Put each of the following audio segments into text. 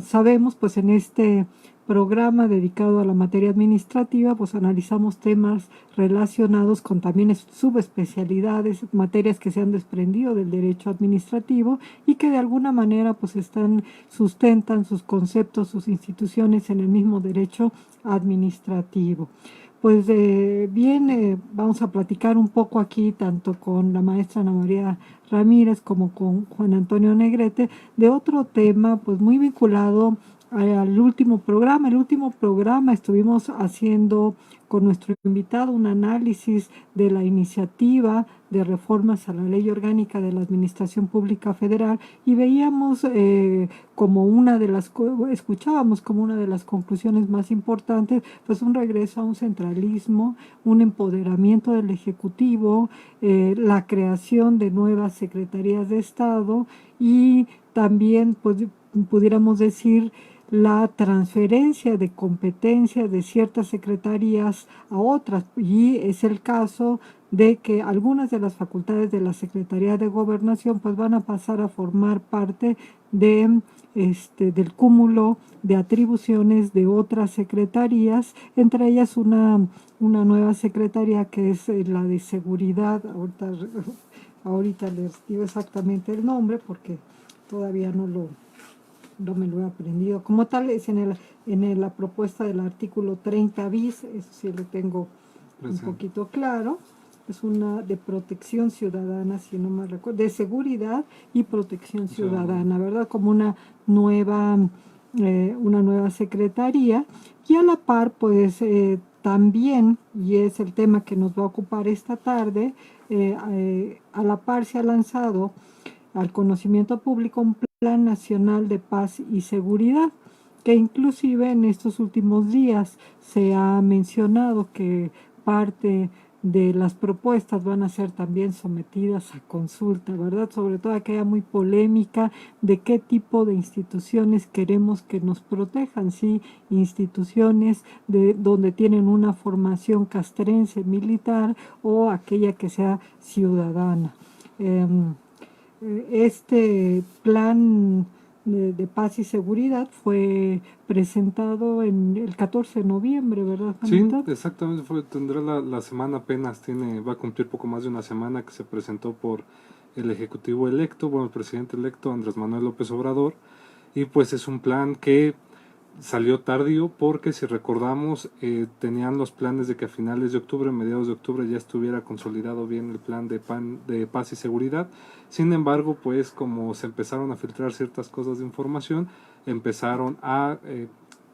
sabemos, pues en este programa dedicado a la materia administrativa, pues analizamos temas relacionados con también subespecialidades, materias que se han desprendido del derecho administrativo y que de alguna manera pues sustentan sus conceptos, sus instituciones en el mismo derecho administrativo. Pues vamos a platicar un poco aquí, tanto con la maestra Ana María Ramírez como con Juan Antonio Negrete, de otro tema pues muy vinculado al último programa. El último programa estuvimos haciendo con nuestro invitado un análisis de la iniciativa de reformas a la Ley Orgánica de la Administración Pública Federal y veíamos escuchábamos como una de las conclusiones más importantes, pues un regreso a un centralismo, un empoderamiento del Ejecutivo, la creación de nuevas secretarías de Estado y también, pues, pudiéramos decir, la transferencia de competencias de ciertas secretarías a otras, y es el caso de que algunas de las facultades de la Secretaría de Gobernación pues van a pasar a formar parte del cúmulo de atribuciones de otras secretarías, entre ellas una nueva secretaría que es la de seguridad. Ahorita les digo exactamente el nombre porque todavía no me lo he aprendido. Como tal es la propuesta del artículo 30 bis, eso sí lo tengo un poquito claro. Es una de protección ciudadana, si no me recuerdo, de seguridad y protección ciudadana, ¿verdad? Como una nueva secretaría. Y a la par, pues también, y es el tema que nos va a ocupar esta tarde, a la par se ha lanzado al conocimiento público un Plan Nacional de Paz y Seguridad, que inclusive en estos últimos días se ha mencionado que parte de las propuestas van a ser también sometidas a consulta, ¿verdad? Sobre todo aquella muy polémica de qué tipo de instituciones queremos que nos protejan, ¿sí? Instituciones donde tienen una formación castrense militar o aquella que sea ciudadana. Este plan de paz y seguridad fue presentado en el 14 de noviembre, ¿verdad, Juanita? Sí, exactamente, tendrá la semana apenas, va a cumplir poco más de una semana que se presentó por el Ejecutivo electo, el presidente electo Andrés Manuel López Obrador, y pues es un plan que salió tardío porque si recordamos tenían los planes de que a finales de octubre, mediados de octubre ya estuviera consolidado bien el plan de paz y seguridad. Sin embargo, pues como se empezaron a filtrar ciertas cosas de información, empezaron a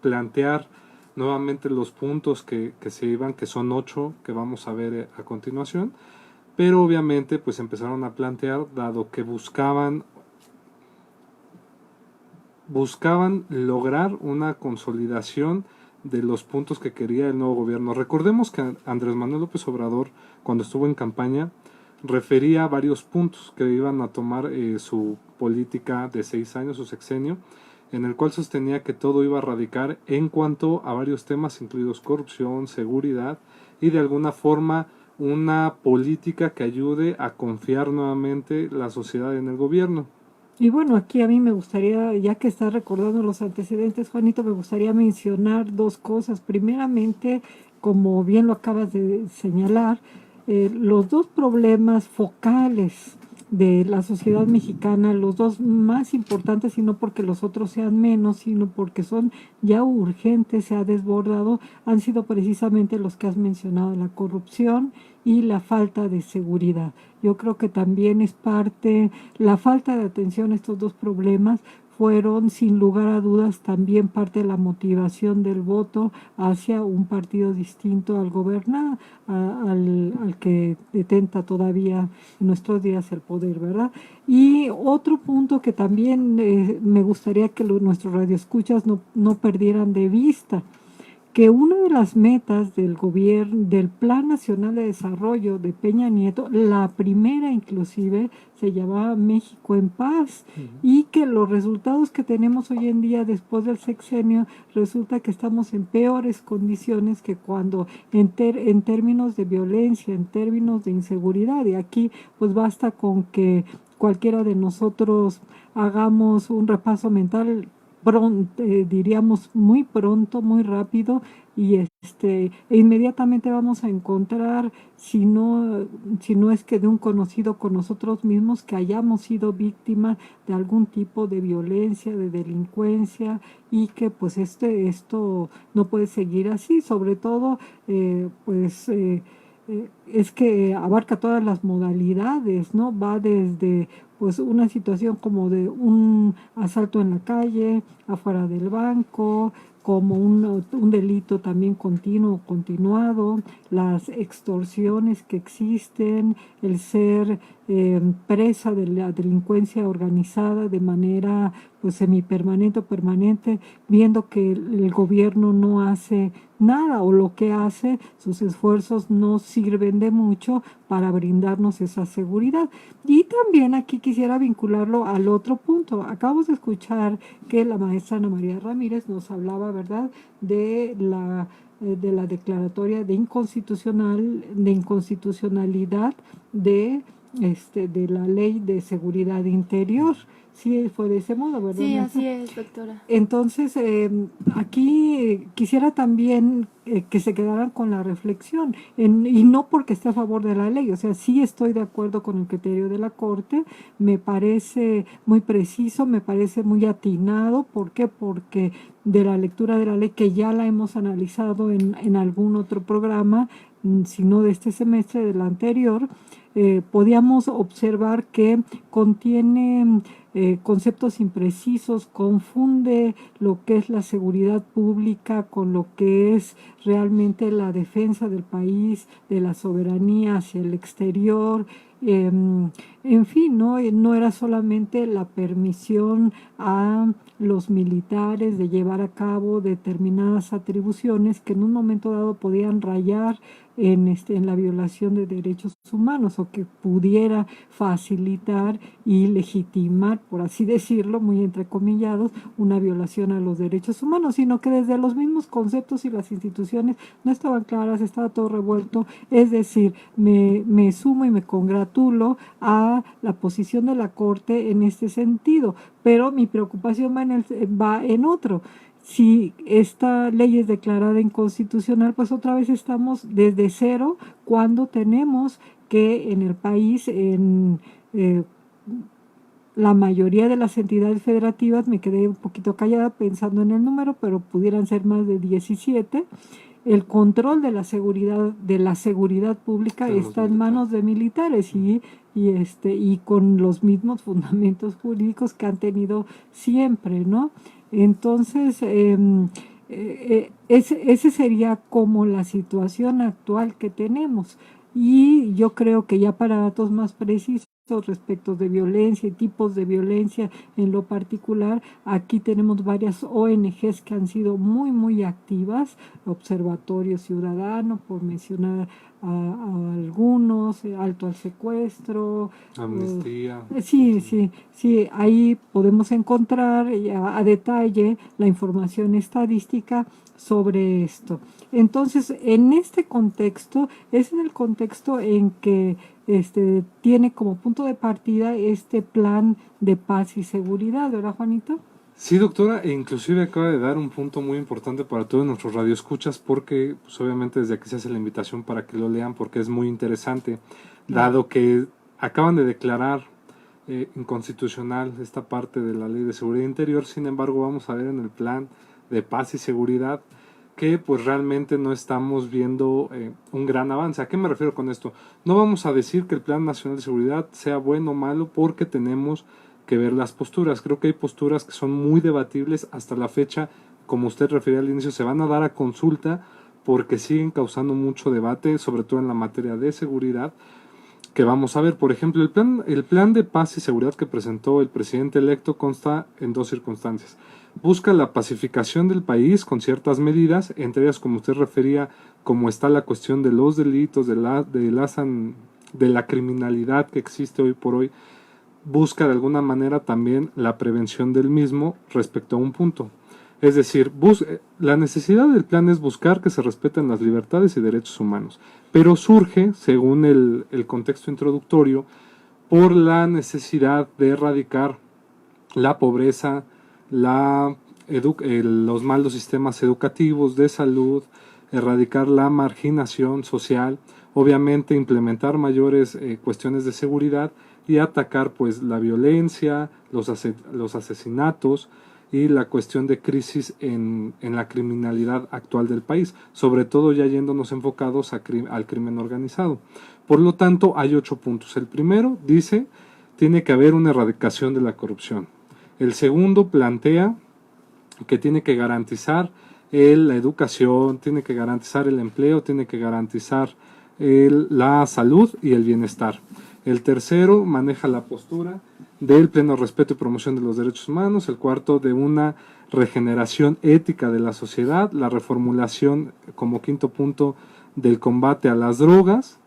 plantear nuevamente los puntos que se iban, que son 8 que vamos a ver a continuación, pero obviamente pues empezaron a plantear, dado que buscaban lograr una consolidación de los puntos que quería el nuevo gobierno. Recordemos que Andrés Manuel López Obrador, cuando estuvo en campaña, refería varios puntos que iban a tomar su política de 6 años, su sexenio, en el cual sostenía que todo iba a radicar en cuanto a varios temas, incluidos corrupción, seguridad y de alguna forma una política que ayude a confiar nuevamente la sociedad en el gobierno. Y bueno, aquí a mí me gustaría, ya que estás recordando los antecedentes, Juanito, me gustaría mencionar dos cosas. Primeramente, como bien lo acabas de señalar, los dos problemas focales de la sociedad mexicana, los dos más importantes, y no porque los otros sean menos, sino porque son ya urgentes, se ha desbordado, han sido precisamente los que has mencionado, la corrupción y la falta de seguridad. Yo creo que también es parte, la falta de atención a estos dos problemas fueron sin lugar a dudas también parte de la motivación del voto hacia un partido distinto al gobernar, al que detenta todavía en nuestros días el poder, ¿verdad? Y otro punto que también me gustaría que nuestros radioescuchas no perdieran de vista, que una de las metas del gobierno, del Plan Nacional de Desarrollo de Peña Nieto, la primera inclusive, se llamaba México en Paz, y que los resultados que tenemos hoy en día después del sexenio, resulta que estamos en peores condiciones que cuando en términos de violencia, en términos de inseguridad, y aquí pues basta con que cualquiera de nosotros hagamos un repaso mental pronto, diríamos muy pronto, muy rápido, y inmediatamente vamos a encontrar, si no es que de un conocido con nosotros mismos, que hayamos sido víctimas de algún tipo de violencia, de delincuencia, y que pues esto no puede seguir así, sobre todo es que abarca todas las modalidades, ¿no? Va desde pues una situación como de un asalto en la calle, afuera del banco, como un delito también continuo, continuado, las extorsiones que existen, el ser presa de la delincuencia organizada de manera pues semipermanente o permanente, viendo que el gobierno no hace nada, o lo que hace, sus esfuerzos no sirven de mucho para brindarnos esa seguridad. Y también aquí quisiera vincularlo al otro punto. Acabamos de escuchar que la maestra Ana María Ramírez nos hablaba, ¿verdad?, de la declaratoria de inconstitucionalidad de la Ley de Seguridad Interior. Sí, fue de ese modo, ¿verdad? Sí, así es, doctora. Entonces, aquí quisiera también que se quedaran con la reflexión, y no porque esté a favor de la ley, o sea, sí estoy de acuerdo con el criterio de la Corte, me parece muy preciso, me parece muy atinado. ¿Por qué? Porque de la lectura de la ley, que ya la hemos analizado en algún otro programa, si no de este semestre, del anterior, podíamos observar que contiene conceptos imprecisos, confunde lo que es la seguridad pública con lo que es realmente la defensa del país, de la soberanía hacia el exterior. En fin, no era solamente la permisión a los militares de llevar a cabo determinadas atribuciones que en un momento dado podían rayar en la violación de derechos humanos, o que pudiera facilitar y legitimar, por así decirlo, muy entrecomillados, una violación a los derechos humanos, sino que desde los mismos conceptos y las instituciones no estaban claras, estaba todo revuelto. Es decir, me sumo y me congratulo a la posición de la Corte en este sentido, pero mi preocupación va en otro. Si esta ley es declarada inconstitucional, pues otra vez estamos desde cero, cuando tenemos que en el país, la mayoría de las entidades federativas, me quedé un poquito callada pensando en el número, pero pudieran ser más de 17, el control de la seguridad pública está en manos de militares, y con los mismos fundamentos jurídicos que han tenido siempre, ¿no? Entonces, ese sería como la situación actual que tenemos. Y yo creo que ya para datos más precisos respecto de violencia y tipos de violencia en lo particular, aquí tenemos varias ONGs que han sido muy, muy activas, Observatorio Ciudadano, por mencionar a algunos, Alto al Secuestro, Amnistía. Sí, ahí podemos encontrar a detalle la información estadística sobre esto. Entonces, en este contexto, es en el contexto en que tiene como punto de partida este plan de paz y seguridad, ¿verdad, Juanito? Sí, doctora, e inclusive acaba de dar un punto muy importante para todos nuestros radioescuchas, porque pues, obviamente desde aquí se hace la invitación para que lo lean, porque es muy interesante, dado que acaban de declarar inconstitucional esta parte de la Ley de Seguridad Interior. Sin embargo, vamos a ver en el plan de paz y seguridad que pues realmente no estamos viendo un gran avance. ¿A qué me refiero con esto? No vamos a decir que el Plan Nacional de Seguridad sea bueno o malo, porque tenemos que ver las posturas. Creo que hay posturas que son muy debatibles hasta la fecha. Como usted refería al inicio, se van a dar a consulta porque siguen causando mucho debate, sobre todo en la materia de seguridad, que vamos a ver. Por ejemplo, el plan de paz y seguridad que presentó el presidente electo consta en dos circunstancias. Busca la pacificación del país con ciertas medidas, entre ellas, como usted refería, como está la cuestión de los delitos, de la criminalidad que existe hoy por hoy. Busca de alguna manera también la prevención del mismo respecto a un punto. Es decir, la necesidad del plan es buscar que se respeten las libertades y derechos humanos, pero surge, según el contexto introductorio, por la necesidad de erradicar la pobreza, la los malos sistemas educativos, de salud, erradicar la marginación social, obviamente implementar mayores cuestiones de seguridad y atacar pues la violencia, los asesinatos y la cuestión de crisis en la criminalidad actual del país, sobre todo ya yéndonos enfocados al crimen organizado. Por lo tanto, hay 8 puntos. El primero dice, tiene que haber una erradicación de la corrupción. El segundo plantea que tiene que garantizar la educación, tiene que garantizar el empleo, tiene que garantizar la salud y el bienestar. El tercero maneja la postura del pleno respeto y promoción de los derechos humanos. El cuarto, de una regeneración ética de la sociedad. La reformulación, como quinto punto, del combate a las drogas.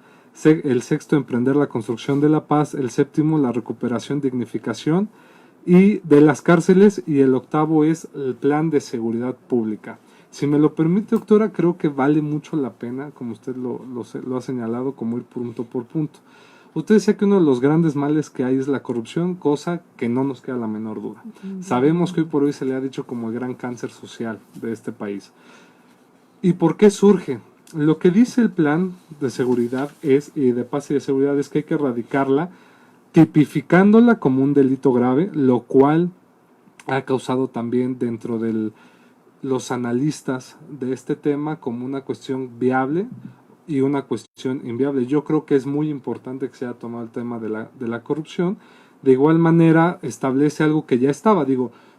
El sexto, emprender la construcción de la paz. El séptimo, la recuperación, dignificación y de las cárceles. Y el octavo es el plan de seguridad pública. Si me lo permite, doctora, creo que vale mucho la pena, como usted lo ha señalado, como ir punto por punto. Usted decía que uno de los grandes males que hay es la corrupción, cosa que no nos queda la menor duda. Sabemos que hoy por hoy se le ha dicho como el gran cáncer social de este país. ¿Y por qué surge? Lo que dice el plan de seguridad y de paz y de seguridad es que hay que erradicarla, tipificándola como un delito grave, lo cual ha causado también dentro de los analistas de este tema como una cuestión viable y una cuestión inviable. Yo creo que es muy importante que se haya tomado el tema de la corrupción. De igual manera establece algo que ya estaba,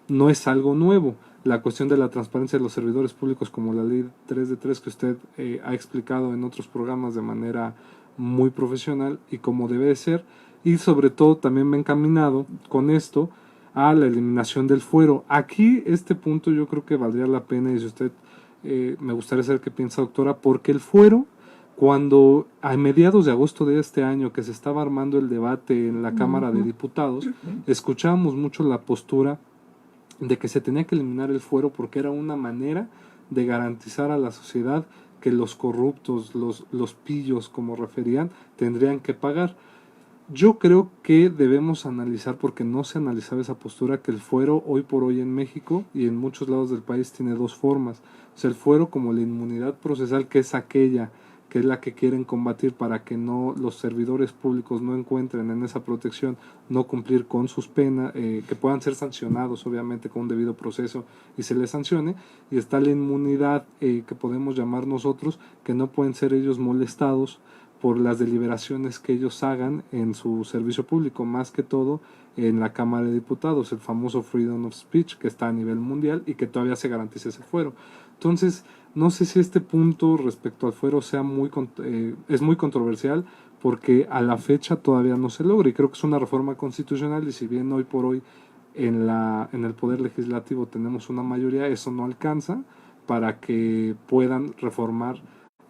no es algo nuevo. La cuestión de la transparencia de los servidores públicos, como la ley 3 de 3 que usted ha explicado en otros programas de manera muy profesional y como debe de ser, y sobre todo también me he encaminado con esto a la eliminación del fuero. Aquí este punto yo creo que valdría la pena, y si usted me gustaría saber qué piensa, doctora, porque el fuero, cuando a mediados de agosto de este año que se estaba armando el debate en la Cámara de Diputados, escuchábamos mucho la postura de que se tenía que eliminar el fuero porque era una manera de garantizar a la sociedad que los corruptos, los pillos, como referían, tendrían que pagar. Yo creo que debemos analizar, porque no se analizaba esa postura, que el fuero hoy por hoy en México y en muchos lados del país tiene dos formas. O sea, el fuero como la inmunidad procesal, que es aquella que es la que quieren combatir para que no los servidores públicos no encuentren en esa protección, no cumplir con sus penas, que puedan ser sancionados obviamente con un debido proceso y se les sancione. Y está la inmunidad que podemos llamar nosotros, que no pueden ser ellos molestados por las deliberaciones que ellos hagan en su servicio público, más que todo en la Cámara de Diputados, el famoso Freedom of Speech, que está a nivel mundial y que todavía se garantiza ese fuero. Entonces, no sé si este punto respecto al fuero sea es muy controversial, porque a la fecha todavía no se logra, y creo que es una reforma constitucional, y si bien hoy por hoy en el Poder Legislativo tenemos una mayoría, eso no alcanza para que puedan reformar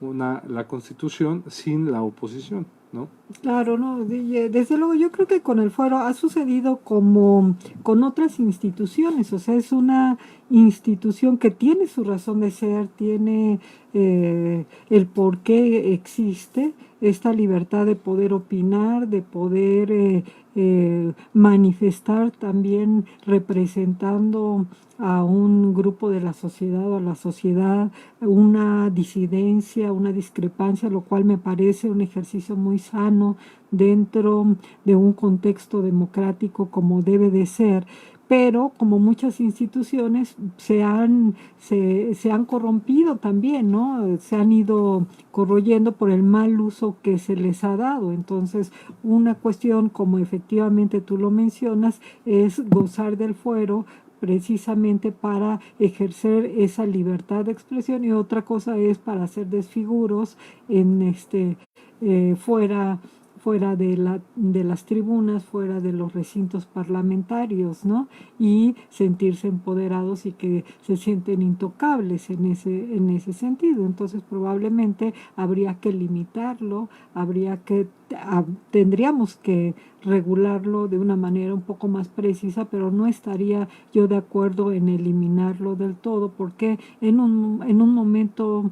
la Constitución sin la oposición, ¿no? Claro, no, desde luego yo creo que con el fuero ha sucedido como con otras instituciones, o sea, es una institución que tiene su razón de ser, tiene el por qué existe esta libertad de poder opinar, de poder manifestar también representando a un grupo de la sociedad o a la sociedad una disidencia, una discrepancia, lo cual me parece un ejercicio muy sano dentro de un contexto democrático como debe de ser. Pero como muchas instituciones se han corrompido también, ¿no? Se han ido corroyendo por el mal uso que se les ha dado. Entonces, una cuestión, como efectivamente tú lo mencionas, es gozar del fuero precisamente para ejercer esa libertad de expresión, y otra cosa es para hacer desfiguros en fuera de las tribunas, fuera de los recintos parlamentarios, ¿no? Y sentirse empoderados y que se sienten intocables en ese sentido. Entonces probablemente habría que limitarlo, tendríamos que regularlo de una manera un poco más precisa, pero no estaría yo de acuerdo en eliminarlo del todo, porque en un momento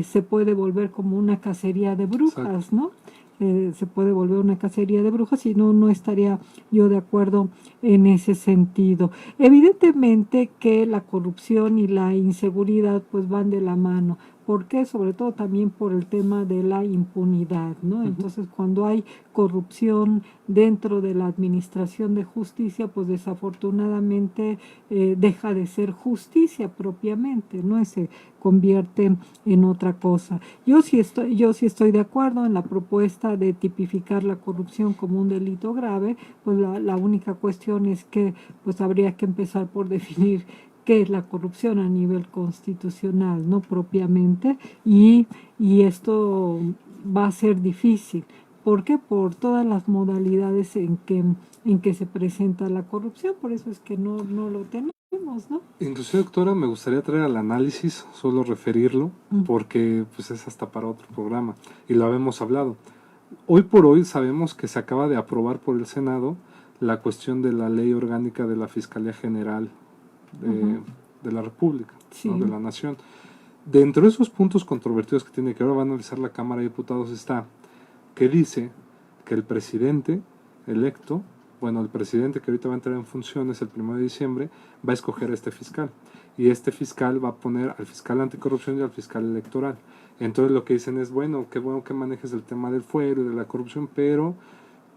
se puede volver como una cacería de brujas, ¿no? se puede volver una cacería de brujas, y no estaría yo de acuerdo en ese sentido. Evidentemente que la corrupción y la inseguridad pues van de la mano. ¿Por qué? Sobre todo también por el tema de la impunidad, ¿no? Entonces, cuando hay corrupción dentro de la administración de justicia, pues desafortunadamente deja de ser justicia propiamente, ¿no? Se convierte en otra cosa. Yo sí estoy de acuerdo en la propuesta de tipificar la corrupción como un delito grave. Pues la única cuestión es que pues habría que empezar por definir qué es la corrupción a nivel constitucional, no propiamente, y esto va a ser difícil. ¿Por qué? Por todas las modalidades en que se presenta la corrupción, por eso es que no lo tenemos, ¿no? Inclusive, doctora, me gustaría traer al análisis, solo referirlo, porque pues es hasta para otro programa, y lo habíamos hablado. Hoy por hoy sabemos que se acaba de aprobar por el Senado la cuestión de la ley orgánica de la Fiscalía General de la República, sí, ¿no? De la Nación. Dentro de esos puntos controvertidos que tiene, que ahora va a analizar la Cámara de Diputados, está que dice que el presidente electo, bueno, el presidente que ahorita va a entrar en funciones el 1 de diciembre, va a escoger a este fiscal. Y este fiscal va a poner al fiscal anticorrupción y al fiscal electoral. Entonces lo que dicen es, bueno que manejes el tema del fuero y de la corrupción, pero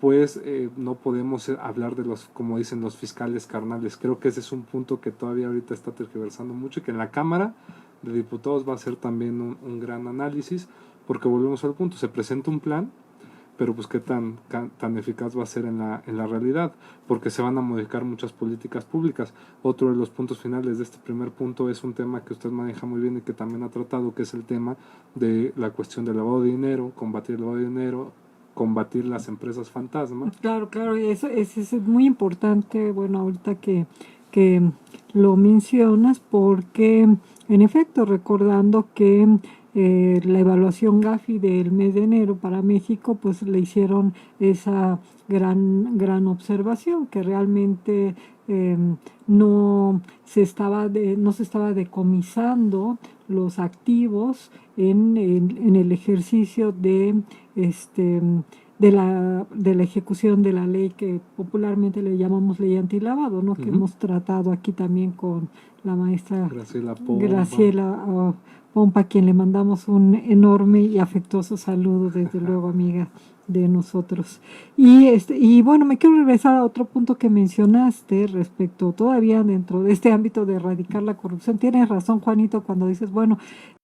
pues no podemos hablar de los, como dicen, los fiscales carnales. Creo que ese es un punto que todavía ahorita está tergiversando mucho y que en la Cámara de Diputados va a ser también un gran análisis, porque volvemos al punto, se presenta un plan, pero pues qué tan eficaz va a ser en la realidad, porque se van a modificar muchas políticas públicas. Otro de los puntos finales de este primer punto es un tema que usted maneja muy bien y que también ha tratado, que es el tema de la cuestión del lavado de dinero, combatir el lavado de dinero, combatir las empresas fantasma. Claro, y eso es muy importante, bueno, ahorita que lo mencionas, porque en efecto, recordando que la evaluación Gafi del mes de enero para México, pues le hicieron esa gran observación, que realmente no se estaba decomisando los activos en el ejercicio de la ejecución de la ley que popularmente le llamamos ley antilavado, ¿no? Que hemos tratado aquí también con la maestra Graciela Pompa, a quien le mandamos un enorme y afectuoso saludo, desde luego, amiga de nosotros. Y bueno, me quiero regresar a otro punto que mencionaste respecto, todavía dentro de este ámbito de erradicar la corrupción. Tienes razón, Juanito, cuando dices, bueno,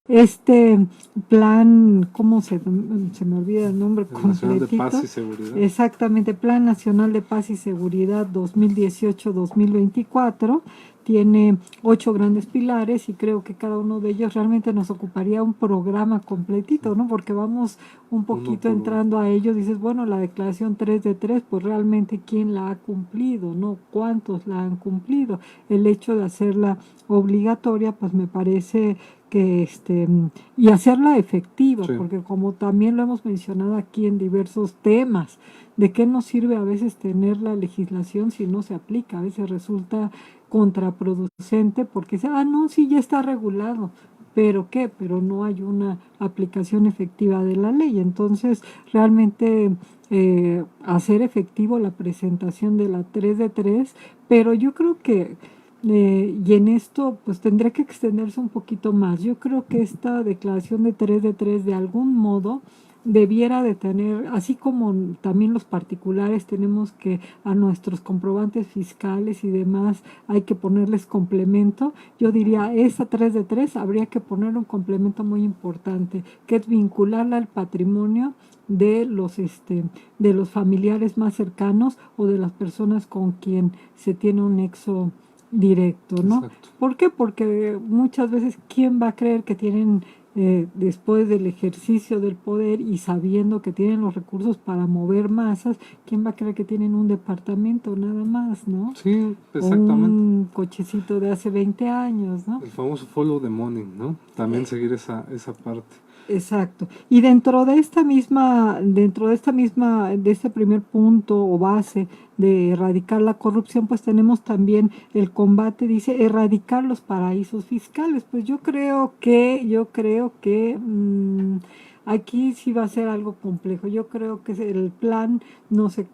este plan, ¿cómo se me olvida el nombre completito? Nacional de Paz y Seguridad. Exactamente, Plan Nacional de Paz y Seguridad 2018-2024. Tiene 8 grandes pilares y creo que cada uno de ellos realmente nos ocuparía un programa completito, ¿no? Porque vamos un poquito entrando a ellos. Dices, bueno, la declaración 3 de 3, pues realmente ¿quién la ha cumplido, no? ¿Cuántos la han cumplido? El hecho de hacerla obligatoria, pues me parece que y hacerla efectiva, sí, porque como también lo hemos mencionado aquí en diversos temas, ¿de qué nos sirve a veces tener la legislación si no se aplica? A veces resulta contraproducente porque no, sí, ya está regulado, ¿pero qué? Pero no hay una aplicación efectiva de la ley. Entonces, realmente hacer efectivo la presentación de la 3 de 3, pero yo creo que y en esto pues tendría que extenderse un poquito más. Yo creo que esta declaración de 3 de 3 de algún modo debiera de tener, así como también los particulares tenemos que a nuestros comprobantes fiscales y demás hay que ponerles complemento, yo diría esa 3 de 3 habría que poner un complemento muy importante, que es vincularla al patrimonio de los familiares más cercanos o de las personas con quien se tiene un nexo directo, ¿no? Exacto. ¿Por qué? Porque muchas veces, ¿quién va a creer que tienen, después del ejercicio del poder y sabiendo que tienen los recursos para mover masas, quién va a creer que tienen un departamento nada más, ¿no? Sí, exactamente. O un cochecito de hace 20 años, ¿no? El famoso follow the money, ¿no? También seguir esa parte. Exacto. Y dentro de este primer punto o base de erradicar la corrupción, pues tenemos también el combate, dice, erradicar los paraísos fiscales. Pues yo creo que Aquí sí va a ser algo complejo. Yo creo que el plan, no sé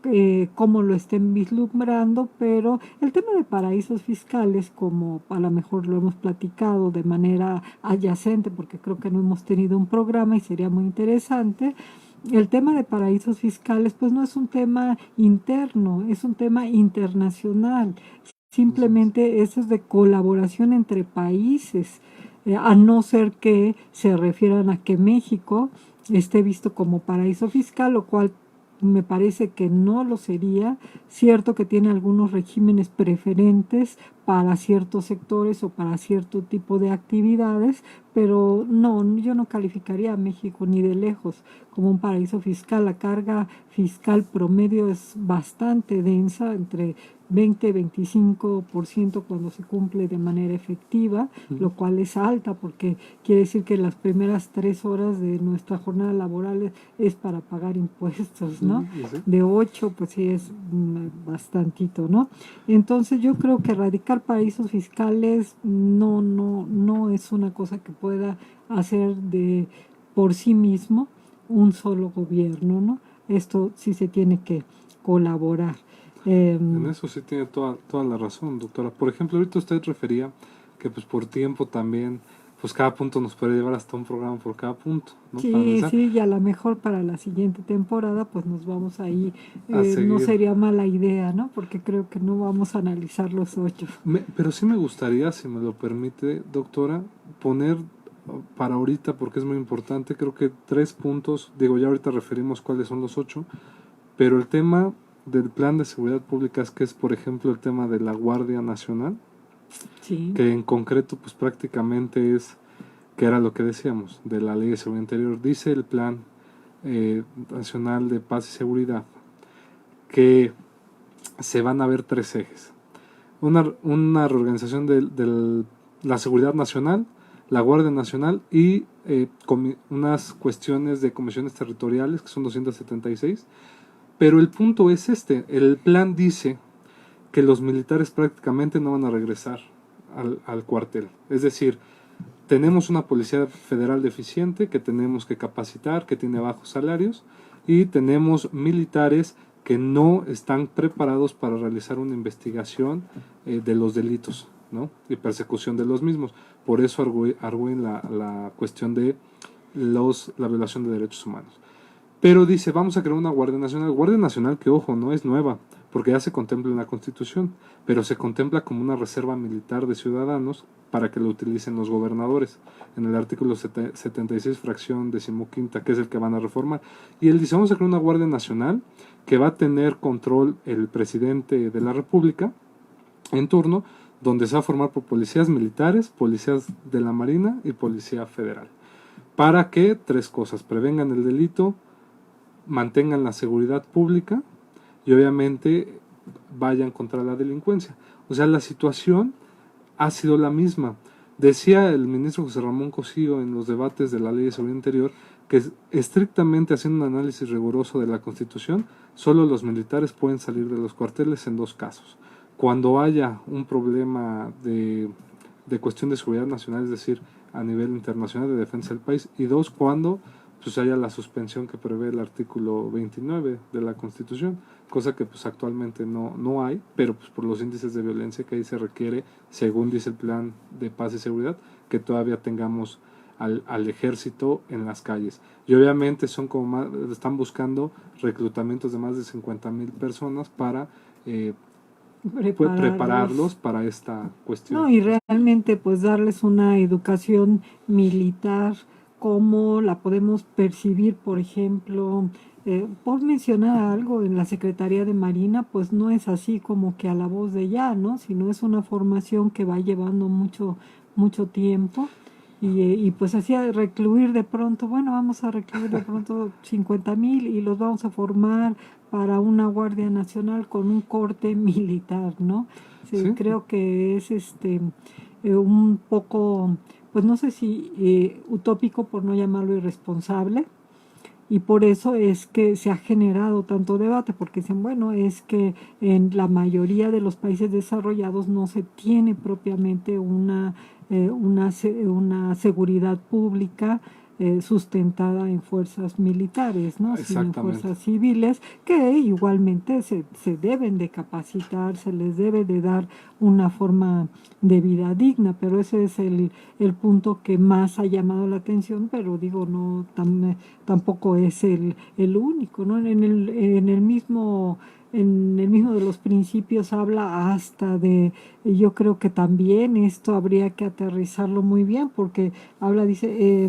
cómo lo estén vislumbrando, pero el tema de paraísos fiscales, como a lo mejor lo hemos platicado de manera adyacente, porque creo que no hemos tenido un programa y sería muy interesante. El tema de paraísos fiscales, pues no es un tema interno, es un tema internacional. Simplemente eso es de colaboración entre países, a no ser que se refieran a que México esté visto como paraíso fiscal, lo cual me parece que no lo sería. Cierto que tiene algunos regímenes preferentes para ciertos sectores o para cierto tipo de actividades, pero no, yo no calificaría a México ni de lejos como un paraíso fiscal. La carga fiscal promedio es bastante densa, entre 20-25% cuando se cumple de manera efectiva, lo cual es alta porque quiere decir que las primeras 3 horas de nuestra jornada laboral es para pagar impuestos, ¿no? De 8, pues sí es bastantito, ¿no? Entonces yo creo que erradicar paraísos fiscales no es una cosa que pueda hacer de por sí mismo un solo gobierno, ¿no? Esto sí se tiene que colaborar. En eso sí tiene toda la razón, doctora. Por ejemplo, ahorita usted refería que pues por tiempo también, pues cada punto nos puede llevar hasta un programa por cada punto, ¿no? Para Sí, analizar, sí, y a lo mejor para la siguiente temporada pues nos vamos ahí, a no seguir. sería mala idea, ¿no? Porque creo que no vamos a analizar los 8. Pero sí me gustaría, si me lo permite, doctora, poner para ahorita, porque es muy importante, creo que 3 puntos, digo, ya ahorita referimos cuáles son los 8, pero el tema del plan de seguridad pública es que es, por ejemplo, el tema de la Guardia Nacional, Sí, que en concreto, pues prácticamente es, que era lo que decíamos, de la Ley de Seguridad Interior. Dice el Plan Nacional de Paz y Seguridad que se van a ver 3 ejes. Una reorganización de la seguridad nacional, la Guardia Nacional y unas cuestiones de comisiones territoriales, que son 276. Pero el punto es este, el plan dice que los militares prácticamente no van a regresar al cuartel. Es decir, tenemos una policía federal deficiente que tenemos que capacitar, que tiene bajos salarios, y tenemos militares que no están preparados para realizar una investigación de los delitos, ¿no? Y persecución de los mismos. Por eso argüen la cuestión de la violación de derechos humanos. Pero dice, vamos a crear una Guardia Nacional que, ojo, no es nueva, porque ya se contempla en la Constitución, pero se contempla como una reserva militar de ciudadanos para que lo utilicen los gobernadores, en el artículo 76, fracción 15, que es el que van a reformar. Y él dice, vamos a crear una Guardia Nacional que va a tener control el presidente de la República en turno, donde se va a formar por policías militares, policías de la Marina y policía federal. Para que 3 cosas, prevengan el delito, mantengan la seguridad pública y obviamente vayan contra la delincuencia. O sea, la situación ha sido la misma. Decía el ministro José Ramón Cosío en los debates de la Ley de Seguridad Interior que estrictamente haciendo un análisis riguroso de la Constitución, solo los militares pueden salir de los cuarteles en 2 casos. Cuando haya un problema de cuestión de seguridad nacional, es decir, a nivel internacional de defensa del país, y 2, cuando pues haya la suspensión que prevé el artículo 29 de la Constitución, cosa que pues actualmente no hay, pero pues por los índices de violencia que ahí se requiere, según dice el Plan de Paz y Seguridad, que todavía tengamos al ejército en las calles. Y obviamente están buscando reclutamientos de más de 50,000 personas para prepararlos para esta cuestión. No, y realmente pues darles una educación militar, cómo la podemos percibir, por ejemplo, por mencionar algo, en la Secretaría de Marina, pues no es así como que a la voz de ya, ¿no? Sino es una formación que va llevando mucho tiempo. Y pues así recluir de pronto, bueno, vamos a recluir de pronto 50,000 y los vamos a formar para una Guardia Nacional con un corte militar, ¿no? Sí, ¿Sí? creo que es un poco, pues no sé si utópico, por no llamarlo irresponsable, y por eso es que se ha generado tanto debate, porque dicen, bueno, es que en la mayoría de los países desarrollados no se tiene propiamente una seguridad pública sustentada en fuerzas militares, ¿no? Sino en Exactamente. fuerzas civiles, que igualmente se deben de capacitar, se les debe de dar una forma de vida digna, pero ese es el punto que más ha llamado la atención, pero digo, no tampoco es el único, ¿no? En el mismo de los principios habla hasta de, yo creo que también esto habría que aterrizarlo muy bien, porque habla, dice,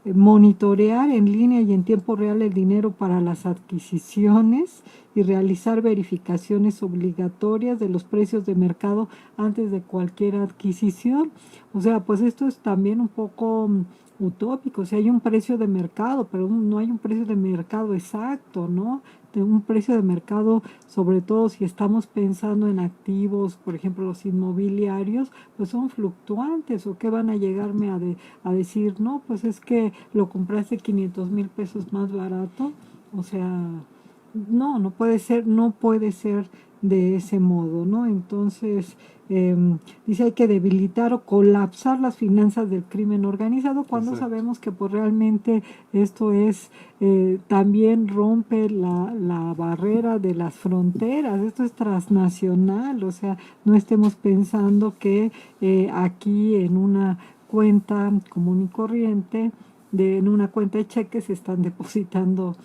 monitorear en línea y en tiempo real el dinero para las adquisiciones y realizar verificaciones obligatorias de los precios de mercado antes de cualquier adquisición. O sea, pues esto es también un poco utópico. O sea, hay un precio de mercado, pero no hay un precio de mercado exacto, ¿no? De un precio de mercado, sobre todo si estamos pensando en activos, por ejemplo, los inmobiliarios, pues son fluctuantes, o qué van a llegarme a decir, no, pues es que lo compraste 500,000 pesos más barato. O sea, no puede ser de ese modo, ¿no? Entonces, dice, hay que debilitar o colapsar las finanzas del crimen organizado, cuando Exacto. sabemos que pues realmente esto es, también rompe la barrera de las fronteras, esto es transnacional. O sea, no estemos pensando que aquí en una cuenta común y corriente, en una cuenta de cheques se están depositando,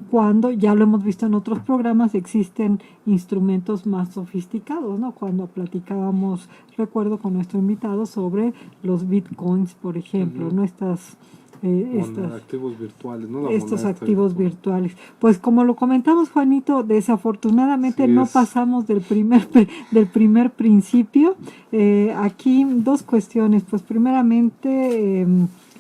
cuando ya lo hemos visto en otros programas, existen instrumentos más sofisticados, ¿no? Cuando platicábamos, recuerdo con nuestro invitado, sobre los bitcoins, por ejemplo, ¿no? Activos virtuales, ¿no? La Estos moneda está activos virtual. virtuales. Pues como lo comentamos, Juanito, desafortunadamente Sí no es. pasamos del primer principio. Aquí dos cuestiones. Pues primeramente,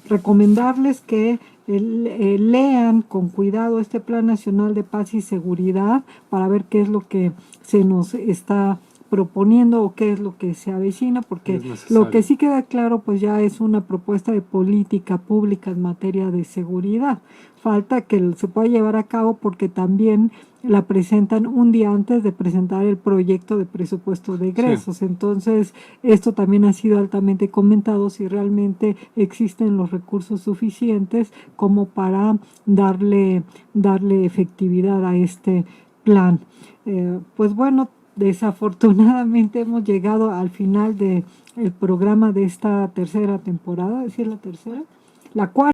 recomendarles que lean con cuidado este Plan Nacional de Paz y Seguridad para ver qué es lo que se nos está proponiendo o qué es lo que se avecina, porque Es lo que necesario. sí queda claro pues ya es una propuesta de política pública en materia de seguridad. Falta que se pueda llevar a cabo, porque también la presentan un día antes de presentar el proyecto de presupuesto de Sí, egresos. Entonces, esto también ha sido altamente comentado, si realmente existen los recursos suficientes como para darle efectividad a este plan. Pues bueno, desafortunadamente hemos llegado al final de el programa de esta tercera temporada, es decir, la tercera, la cuarta.